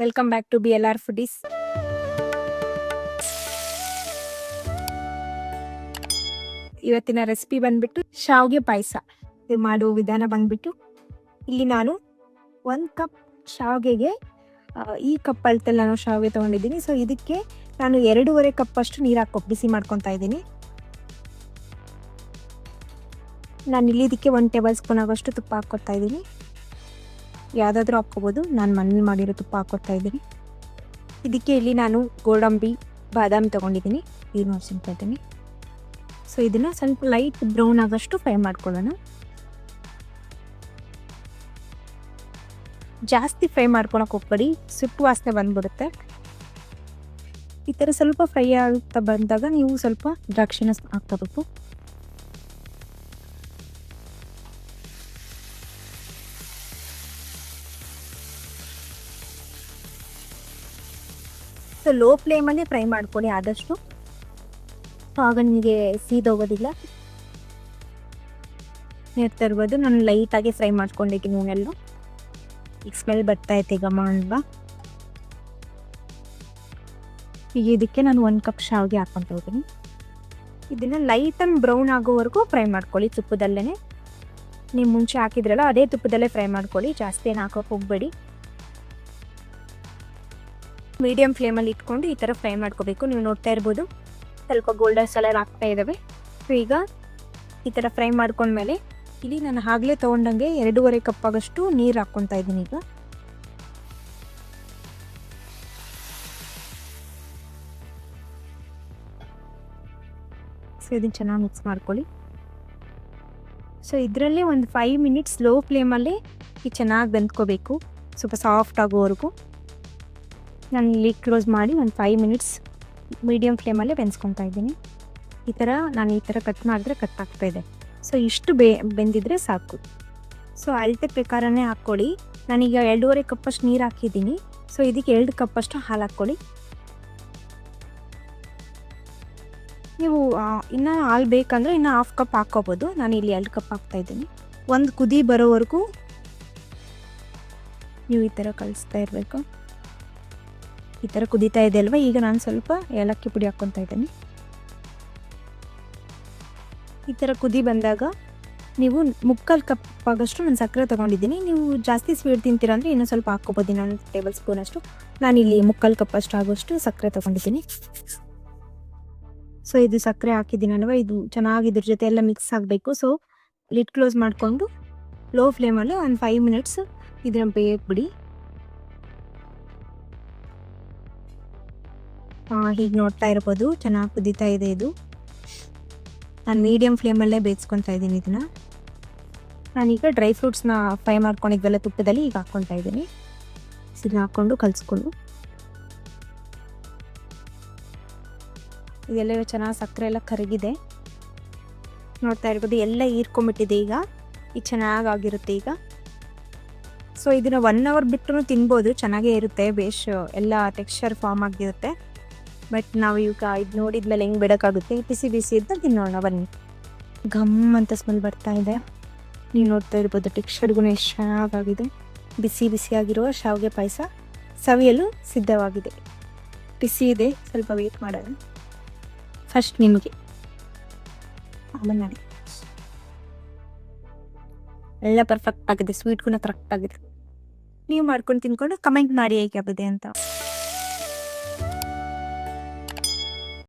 Welcome back to BLR foodies. ಇವತ್ತಿನ recipe ಬಂದ್ಬಿಟ್ಟು ಶಾವಿಗೆ ಪಾಯಸ. ಇದು ಮಾಡುವ ವಿಧಾನ ಬಂದ್ಬಿಟ್ಟು ಇಲ್ಲಿ ನಾನು 1 ಕಪ್ ಶಾವಿಗೆಗೆ ಈ ಕಪ್ ಅಳತೆಲ್ಲ ನಾನು ಶಾವಿಗೆ ತೊಗೊಂಡಿದ್ದೀನಿ. ಸೊ ಇದಕ್ಕೆ ನಾನು 2.5 ಕಪ್ ಅಷ್ಟು ನೀರು ಹಾಕಿ ಬಿಸಿ ಮಾಡ್ಕೊತಾ ಇದ್ದೀನಿ. ನಾನು ಇಲ್ಲಿ ಇದಕ್ಕೆ 1 ಟೇಬಲ್ ಸ್ಪೂನ್ ಆಗೋಷ್ಟು ತುಪ್ಪ ಹಾಕ್ಕೊತಾ ಇದ್ದೀನಿ. ಯಾವುದಾದ್ರೂ ಹಾಕ್ಕೋಬೋದು, ನಾನು ಮನೇಲಿ ಮಾಡಿರೋ ತುಪ್ಪ ಹಾಕ್ಕೊತಾ ಇದ್ದೀನಿ. ಇದಕ್ಕೆ ಇಲ್ಲಿ ನಾನು ಗೋಡಂಬಿ ಬಾದಾಮಿ ತೊಗೊಂಡಿದ್ದೀನಿ, ಇದು ನೋಡ್ಸಿನ್ತಾ ಇದ್ದೀನಿ. ಸೊ ಇದನ್ನು ಸ್ವಲ್ಪ ಲೈಟ್ ಬ್ರೌನ್ ಆಗೋಷ್ಟು ಫ್ರೈ ಮಾಡ್ಕೊಳ್ಳೋಣ. ಜಾಸ್ತಿ ಫ್ರೈ ಮಾಡ್ಕೊಳಕ್ಕೆ ಹೋಗ್ಬೇಡಿ, ಸಿಪ್ಪು ವಾಸನೆ ಬಂದ್ಬಿಡುತ್ತೆ. ಈ ಥರ ಸ್ವಲ್ಪ ಫ್ರೈ ಆಗ್ತಾ ಬಂದಾಗ ನೀವು ಸ್ವಲ್ಪ ದ್ರಾಕ್ಷಿನ ಹಾಕ್ಕೋಬೇಕು. ಸೊ ಲೋ ಫ್ಲೇಮಲ್ಲಿ ಫ್ರೈ ಮಾಡ್ಕೊಳ್ಳಿ ಆದಷ್ಟು, ಆಗ ನಿಮಗೆ ಸೀದೋಗೋದಿಲ್ಲ. ಹೇಳ್ತಾ ಇರ್ಬೋದು, ನಾನು ಲೈಟಾಗಿ ಫ್ರೈ ಮಾಡ್ಕೊಂಡಿದ್ದೀನಿ ನೂನೆಲ್ಲ. ಈಗ ಸ್ಮೆಲ್ ಬರ್ತಾ ಐತೆ ಈಗ ಅಲ್ವಾ. ಈಗ ಇದಕ್ಕೆ ನಾನು 1 ಕಪ್ ಶಾವಿಗೆ ಹಾಕ್ಕೊಂತ ಹೋಗ್ತೀನಿ. ಇದನ್ನು ಲೈಟ್ ಆ್ಯಂಡ್ ಬ್ರೌನ್ ಆಗೋವರೆಗೂ ಫ್ರೈ ಮಾಡ್ಕೊಳ್ಳಿ ತುಪ್ಪದಲ್ಲೇ. ನೀವು ಮುಂಚೆ ಹಾಕಿದ್ರಲ್ಲ ಅದೇ ತುಪ್ಪದಲ್ಲೇ ಫ್ರೈ ಮಾಡ್ಕೊಳ್ಳಿ, ಜಾಸ್ತಿ ಏನು ಹಾಕೋಕೆ ಹೋಗಬೇಡಿ. ಮೀಡಿಯಮ್ ಫ್ಲೇಮಲ್ಲಿ ಇಟ್ಕೊಂಡು ಈ ಥರ ಫ್ರೈ ಮಾಡ್ಕೋಬೇಕು. ನೀವು ನೋಡ್ತಾ ಇರ್ಬೋದು ಸ್ವಲ್ಪ ಗೋಲ್ಡನ್ ಕಲರ್ ಆಗ್ತಾ ಇದ್ದಾವೆ. ಸೊ ಈಗ ಈ ಥರ ಫ್ರೈ ಮಾಡ್ಕೊಂಡ್ಮೇಲೆ ಇಲ್ಲಿ ನಾನು ಆಗಲೇ ತೊಗೊಂಡಂಗೆ 2.5 ಕಪ್ ಆಗೋಷ್ಟು ನೀರು ಹಾಕ್ಕೊತಾ ಇದ್ದೀನಿ. ಈಗ ಸೊ ಇದನ್ನು ಚೆನ್ನಾಗಿ ಮಿಕ್ಸ್ ಮಾಡ್ಕೊಳ್ಳಿ. ಸೊ ಇದರಲ್ಲಿ ಒಂದು 5 ಮಿನಿಟ್ಸ್ ಲೋ ಫ್ಲೇಮಲ್ಲಿ ಇದು ಚೆನ್ನಾಗಿ ಬೆಂದ್ಕೋಬೇಕು, ಸ್ವಲ್ಪ ಸಾಫ್ಟ್ ಆಗೋವರೆಗೂ. ನಾನು ಇಲ್ಲಿ ಕ್ಲೋಸ್ ಮಾಡಿ ಒಂದು 5 ಮಿನಿಟ್ಸ್ ಮೀಡಿಯಮ್ ಫ್ಲೇಮಲ್ಲೇ ಬೆಂದ್ಕೊತಾ ಇದ್ದೀನಿ. ಈ ಥರ ಕಟ್ ಮಾಡಿದ್ರೆ ಕಟ್ ಆಗ್ತಾಯಿದೆ. ಸೊ ಇಷ್ಟು ಬೆಂದಿದ್ರೆ ಸಾಕು. ಸೊ ಅಳತೆ ಪ್ರಕಾರನೇ ಹಾಕ್ಕೊಳ್ಳಿ. ನಾನೀಗ 2.5 ಕಪ್ಪಷ್ಟು ನೀರು ಹಾಕಿದ್ದೀನಿ. ಸೊ ಇದಕ್ಕೆ 2 ಕಪ್ಪಷ್ಟು ಹಾಲು ಹಾಕ್ಕೊಳ್ಳಿ. ನೀವು ಇನ್ನೂ ಹಾಲು ಬೇಕಂದರೆ ಇನ್ನೂ 1/2 ಕಪ್ ಹಾಕ್ಕೋಬೋದು. ನಾನು ಇಲ್ಲಿ 2 ಕಪ್ ಹಾಕ್ತಾಯಿದ್ದೀನಿ. ಒಂದು ಕುದಿ ಬರೋವರೆಗೂ ನೀವು ಈ ಥರ ಕಲಿಸ್ತಾ ಇರಬೇಕು. ಈ ಥರ ಕುದೀತಾ ಇದೆ ಅಲ್ವಾ. ಈಗ ನಾನು ಸ್ವಲ್ಪ ಏಲಕ್ಕಿ ಪುಡಿ ಹಾಕ್ಕೊತಾ ಇದ್ದೀನಿ. ಈ ಥರ ಕುದಿ ಬಂದಾಗ ನೀವು 3/4 ಕಪ್ ಆಗೋಷ್ಟು ನಾನು ಸಕ್ಕರೆ ತೊಗೊಂಡಿದ್ದೀನಿ. ನೀವು ಜಾಸ್ತಿ ಸ್ವೀಟ್ ತಿಂತೀರ ಅಂದರೆ ಇನ್ನೂ ಸ್ವಲ್ಪ ಹಾಕ್ಕೋಬೋದು, ಇನ್ನೊಂದು ಟೇಬಲ್ ಸ್ಪೂನ್ ಅಷ್ಟು. ನಾನಿಲ್ಲಿ 3/4 ಕಪ್ ಅಷ್ಟು ಆಗೋಷ್ಟು ಸಕ್ಕರೆ ತೊಗೊಂಡಿದ್ದೀನಿ. ಸೊ ಇದು ಸಕ್ಕರೆ ಹಾಕಿದ್ದೀನಿ ಅಲ್ವಾ, ಇದು ಚೆನ್ನಾಗಿ ಇದ್ರ ಜೊತೆ ಎಲ್ಲ ಮಿಕ್ಸ್ ಆಗಬೇಕು. ಸೊ ಲಿಡ್ ಕ್ಲೋಸ್ ಮಾಡಿಕೊಂಡು ಲೋ ಫ್ಲೇಮಲ್ಲಿ ಒಂದು 5 ಮಿನಿಟ್ಸ್ ಇದನ್ನು ಬೇಯಕ್ಕೆ ಬಿಡಿ. ಹೀಗೆ ನೋಡ್ತಾ ಇರ್ಬೋದು ಚೆನ್ನಾಗಿ ಕುದೀತಾ ಇದೆ ಇದು. ನಾನು ಮೀಡಿಯಮ್ ಫ್ಲೇಮಲ್ಲೇ ಬೇಯಿಸ್ಕೊತಾ ಇದ್ದೀನಿ ಇದನ್ನು. ನಾನೀಗ ಡ್ರೈ ಫ್ರೂಟ್ಸ್ನ ಫ್ರೈ ಮಾಡ್ಕೊಂಡಿದ್ವಲ್ಲ ತುಪ್ಪದಲ್ಲಿ ಈಗ ಹಾಕ್ಕೊತಾ ಇದ್ದೀನಿ. ಇದನ್ನ ಹಾಕ್ಕೊಂಡು ಕಲಿಸ್ಕೊಂಡು ಇದೆಲ್ಲ ಚೆನ್ನಾಗಿ ಸಕ್ಕರೆ ಎಲ್ಲ ಕರಗಿದೆ, ನೋಡ್ತಾ ಇರ್ಬೋದು ಎಲ್ಲ ಹೀರ್ಕೊಂಬಿಟ್ಟಿದೆ. ಈಗ ಇದು ಚೆನ್ನಾಗಿರುತ್ತೆ ಈಗ. ಸೊ ಇದನ್ನು 1 ಅವರ್ ಬಿಟ್ಟು ತಿನ್ಬೋದು, ಚೆನ್ನಾಗೇ ಇರುತ್ತೆ. ಬೇಷ್ ಎಲ್ಲ ಟೆಕ್ಸ್ಚರ್ ಫಾರ್ಮ್ ಆಗಿರುತ್ತೆ. ಬಟ್ ನಾವು ಈಗ ಇದು ನೋಡಿದ್ಮೇಲೆ ಹೆಂಗೆ ಬಿಡೋಕ್ಕಾಗುತ್ತೆ, ಬಿಸಿ ಬಿಸಿ ಇದ್ದ ತಿನ್ನೋಣ ಬನ್ನಿ. ಘಮ್ ಅಂತ ಸ್ಮೆಲ್ ಬರ್ತಾ ಇದೆ, ನೀವು ನೋಡ್ತಾ ಇರ್ಬೋದು. ಟೆಕ್ಸ್ಚರ್ಗೂ ಎಷ್ಟು ಚೆನ್ನಾಗಾಗಿದೆ. ಬಿಸಿ ಬಿಸಿಯಾಗಿರುವ ಶಾವಿಗೆ ಪಾಯಸ ಸವಿಯಲು ಸಿದ್ಧವಾಗಿದೆ. ಬಿಸಿ ಇದೆ, ಸ್ವಲ್ಪ ವೇಟ್ ಮಾಡೋಣ. ಫಸ್ಟ್ ನಿಮಗೆ ಆಮೇಲೆ ಎಲ್ಲ ಪರ್ಫೆಕ್ಟ್ ಆಗಿದೆ, ಸ್ವೀಟ್ಗೂ ಕರೆಕ್ಟ್ ಆಗಿದೆ. ನೀವು ಮಾಡ್ಕೊಂಡು ತಿನ್ಕೊಂಡು ಕಮೆಂಟ್ ಮಾಡಿ ಹೇಗೆ ಆಗಿದೆ ಅಂತ.